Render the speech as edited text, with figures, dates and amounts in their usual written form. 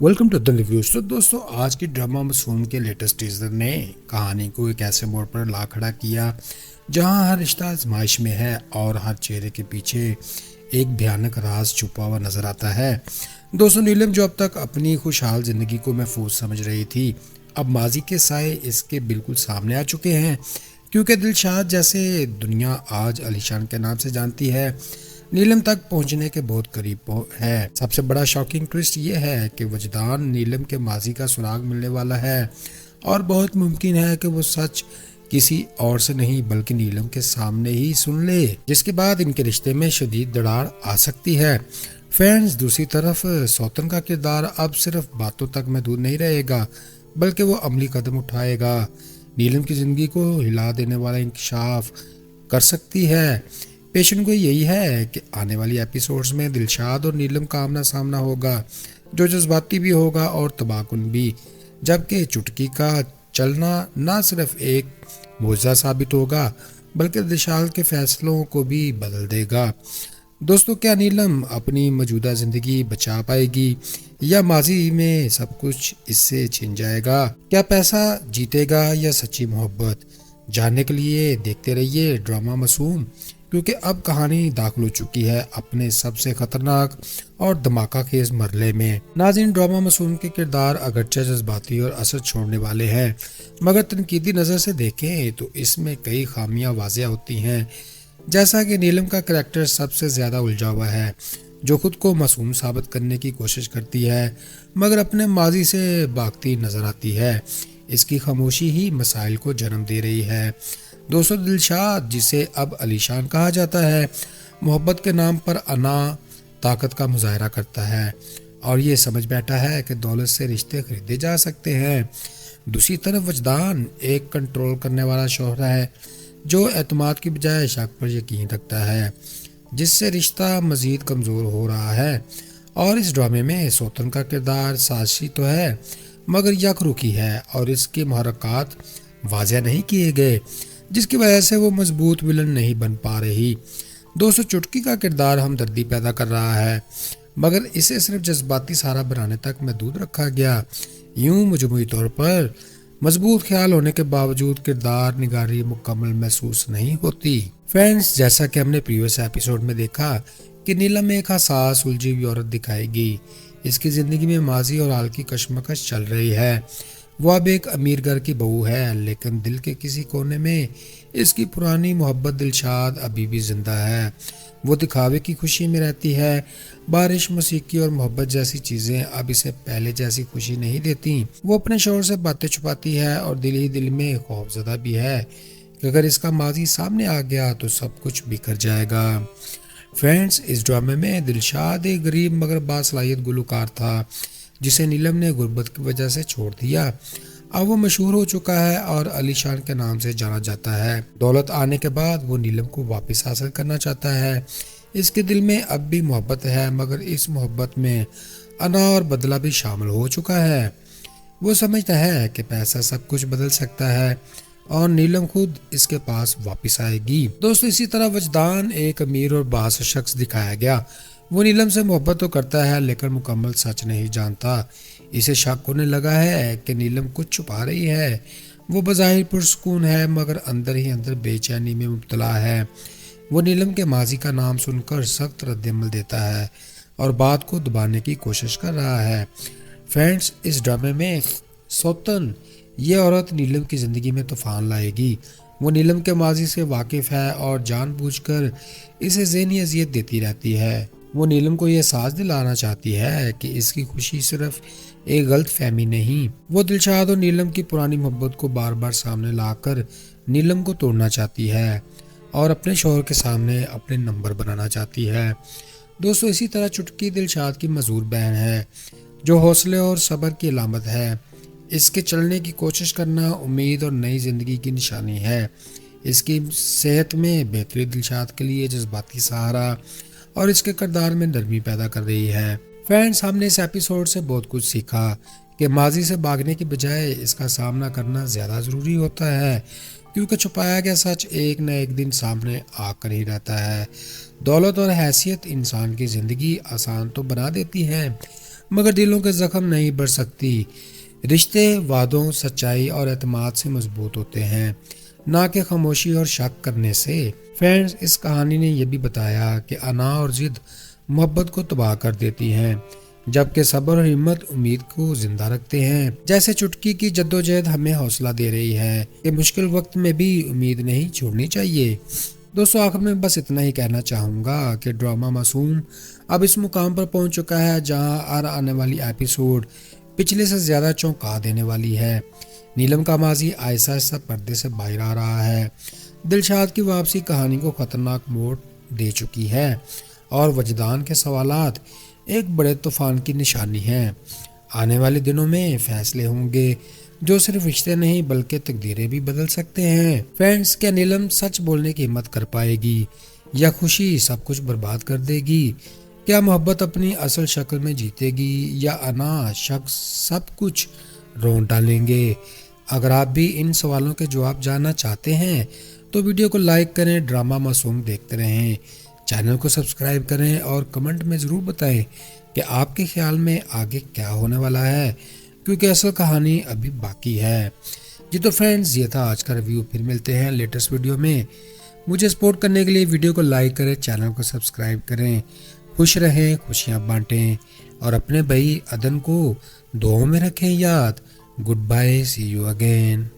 Welcome to the reviews. तो दोस्तों, आज की ड्रामा मासूम के लेटेस्ट टीजर ने कहानी को एक ऐसे मोड़ पर ला खड़ा किया जहां हर रिश्ता आजमाइश में है और हर चेहरे के पीछे एक भयानक राज छुपा हुआ नजर आता है। दोस्तों, नीलम जो अब तक अपनी खुशहाल जिंदगी को महफूज समझ रही थी, अब माजी के साए इसके बिल्कुल सामने आ चुके हैं, क्योंकि दिलशाद जैसे दुनिया आज अलीशान के नाम से जानती है, नीलम तक पहुंचने के बहुत करीब है। सबसे बड़ा शॉकिंग ट्विस्ट ये है कि वजदान नीलम के माजी का सुराग मिलने वाला है और बहुत मुमकिन है कि वो सच किसी और से नहीं बल्कि नीलम के सामने ही सुन ले, जिसके बाद इनके रिश्ते में शदीद दरार आ सकती है। फ्रेंड्स, दूसरी तरफ सौतन का किरदार अब सिर्फ बातों तक महदूद नहीं रहेगा, बल्कि वो अमली कदम उठाएगा, नीलम की जिंदगी को हिला देने वाला इंकशाफ कर सकती है। पेशेंट को यही है कि आने वाली एपिसोड्स में दिलशाद और नीलम का आमना सामना होगा, जो जज्बाती भी होगा और तबाहकुन भी, जबकि चुटकी का चलना ना सिर्फ एक मोजा साबित होगा बल्कि दिलशाद के फैसलों को भी बदल देगा। दोस्तों, क्या नीलम अपनी मौजूदा ज़िंदगी बचा पाएगी या माजी में सब कुछ इससे छिन जाएगा? क्या पैसा जीतेगा या सच्ची मोहब्बत? जानने के लिए देखते रहिए ड्रामा मासूम, क्योंकि अब कहानी दाखिल हो चुकी है अपने सबसे खतरनाक और धमाका खेज मरले में। नाज़रीन, ड्रामा मासूम के किरदार अगरचे जज्बाती और असर छोड़ने वाले हैं, मगर तनकीदी नज़र से देखें तो इसमें कई खामियां वाज़िया होती हैं। जैसा कि नीलम का करैक्टर सबसे ज़्यादा उलझा हुआ है, जो खुद को मासूम साबित करने की कोशिश करती है मगर अपने माजी से भागती नजर आती है। इसकी खामोशी ही मसाइल को जन्म दे रही है। दोस्तों, दिलशाद जिसे अब अलीशान कहा जाता है, मोहब्बत के नाम पर अना ताकत का मुजाहरा करता है और ये समझ बैठा है कि दौलत से रिश्ते खरीदे जा सकते हैं। दूसरी तरफ वजदान एक कंट्रोल करने वाला शौहरा है जो एतमाद की बजाय शक पर यकीन रखता है, जिससे रिश्ता मजीद कमज़ोर हो रहा है। और इस ड्रामे में सौतन का किरदार साजिशी तो है मगर यकरुखी है और इसके महरक़ात वाज़िया नहीं किए गए, जिसकी वजह से वो मजबूत विलन नहीं बन पा रही। दोस्तों, चुटकी का किरदार हमदर्दी पैदा कर रहा है मगर इसे सिर्फ जज्बाती सहारा बनाने तक महदूद रखा गया। यूं मजमूई तौर पर मजबूत ख्याल होने के बावजूद किरदार निगारी मुकम्मल महसूस नहीं होती। फ्रेंड्स, जैसा कि हमने प्रीवियस एपिसोड में देखा कि नीलम एक हसास उलझी हुई औरत दिखाएगी। इसकी ज़िंदगी में माजी और हाल की कशमकश चल रही है। वो अब एक अमीर घर की बहू है, लेकिन दिल के किसी कोने में इसकी पुरानी मोहब्बत दिलशाद अभी भी जिंदा है। वो दिखावे की खुशी में रहती है। बारिश, मौसीकी और मोहब्बत जैसी चीज़ें अब इसे पहले जैसी खुशी नहीं देती। वो अपने शोर से बातें छुपाती है और दिल ही दिल में खौफजदा भी है कि अगर इसका माजी सामने आ गया तो सब कुछ बिखर जाएगा। फ्रेंड्स, इस ड्रामे में दिलशाद एक गरीब मगर बासलाहियत गुलकार था, जिसे नीलम ने गुर्बत की वजह से छोड़ दिया। अब वो मशहूर हो चुका है और अलीशान के नाम से जाना जाता है। दौलत आने के बाद वो नीलम को वापस हासिल करना चाहता है। इसके दिल में अब भी मोहब्बत है, मगर इस मोहब्बत में अना और बदला भी शामिल हो चुका है। वो समझता है कि पैसा सब कुछ बदल सकता है और नीलम खुद इसके पास वापस आएगी। दोस्तों, इसी तरह वजदान एक अमीर और बास शख्स दिखाया गया। वो नीलम से मोहब्बत तो करता है लेकिन मुकम्मल सच नहीं जानता। इसे शक होने लगा है कि नीलम कुछ छुपा रही है। वो बज़ाहिर पुरसुकून है मगर अंदर ही अंदर बेचैनी में मुब्तला है। वो नीलम के माजी का नाम सुनकर सख्त रद्दअमल देता है और बात को दबाने की कोशिश कर रहा है। फ्रेंड्स, इस ड्रामे में सौतन ये औरत नीलम की ज़िंदगी में तूफान लाएगी। वो नीलम के माजी से वाकिफ़ है और जानबूझकर इसे ज़हनी अजियत देती रहती है। वो नीलम को यह साज दिलाना चाहती है कि इसकी खुशी सिर्फ एक गलत फहमी नहीं। वो दिलशाद और नीलम की पुरानी मोहब्बत को बार बार सामने लाकर नीलम को तोड़ना चाहती है और अपने शौहर के सामने अपने नंबर बनाना चाहती है। दोस्तों, इसी तरह चुटकी दिलशाद की मजबूर बहन है, जो हौसले और सब्र की अलामत है। इसके चलने की कोशिश करना उम्मीद और नई ज़िंदगी की निशानी है। इसकी सेहत में बेहतरी दिलशाद के लिए जज्बाती सहारा और इसके किरदार में नरमी पैदा कर रही है। फ्रेंड्स, हमने इस एपिसोड से बहुत कुछ सीखा कि माजी से भागने की बजाय इसका सामना करना ज़्यादा ज़रूरी होता है, क्योंकि छुपाया गया सच एक न एक दिन सामने आकर ही रहता है। दौलत और हैसियत इंसान की ज़िंदगी आसान तो बना देती है, मगर दिलों के जख्म नहीं बढ़ सकती। रिश्ते वादों, सच्चाई और एतमाद से मजबूत होते हैं, ना कि खामोशी और शक करने से। फ्रेंड्स, इस कहानी ने यह भी बताया कि अना और जिद मोहब्बत को तबाह कर देती हैं, जबकि सब्र और हिम्मत उम्मीद को जिंदा रखते हैं। जैसे चुटकी की जद्दोजहद हमें हौसला दे रही है कि मुश्किल वक्त में भी उम्मीद नहीं छोड़नी चाहिए। दोस्तों, आखिर में बस इतना ही कहना चाहूँगा कि ड्रामा मासूम अब इस मुकाम पर पहुँच चुका है जहाँ हर आने वाली एपिसोड पिछले से ज़्यादा चौंका देने वाली है। नीलम का माजी आहिस्ता आहिस्ता पर्दे से बाहर आ रहा है। दिलशाद की वापसी कहानी को खतरनाक मोड़ दे चुकी है और वजदान के सवालात एक बड़े तूफान की निशानी है। आने वाले दिनों में फैसले होंगे जो सिर्फ रिश्ते नहीं बल्कि तकदीरें भी बदल सकते हैं। फ्रेंड्स, क्या नीलम सच बोलने की हिम्मत कर पाएगी या खुशी सब कुछ बर्बाद कर देगी? क्या मोहब्बत अपनी असल शक्ल में जीतेगी या अना शख्स सब कुछ रोन डालेंगे? अगर आप भी इन सवालों के जवाब जानना चाहते हैं तो वीडियो को लाइक करें, ड्रामा मासूम देखते रहें, चैनल को सब्सक्राइब करें और कमेंट में ज़रूर बताएं कि आपके ख्याल में आगे क्या होने वाला है, क्योंकि असल कहानी अभी बाकी है। जी तो फ्रेंड्स, ये था आज का रिव्यू। फिर मिलते हैं लेटेस्ट वीडियो में। मुझे सपोर्ट करने के लिए वीडियो को लाइक करें, चैनल को सब्सक्राइब करें। खुश रहें, खुशियाँ बांटें और अपने भाई अदन को दुआओं में रखें याद। Goodbye, see you again.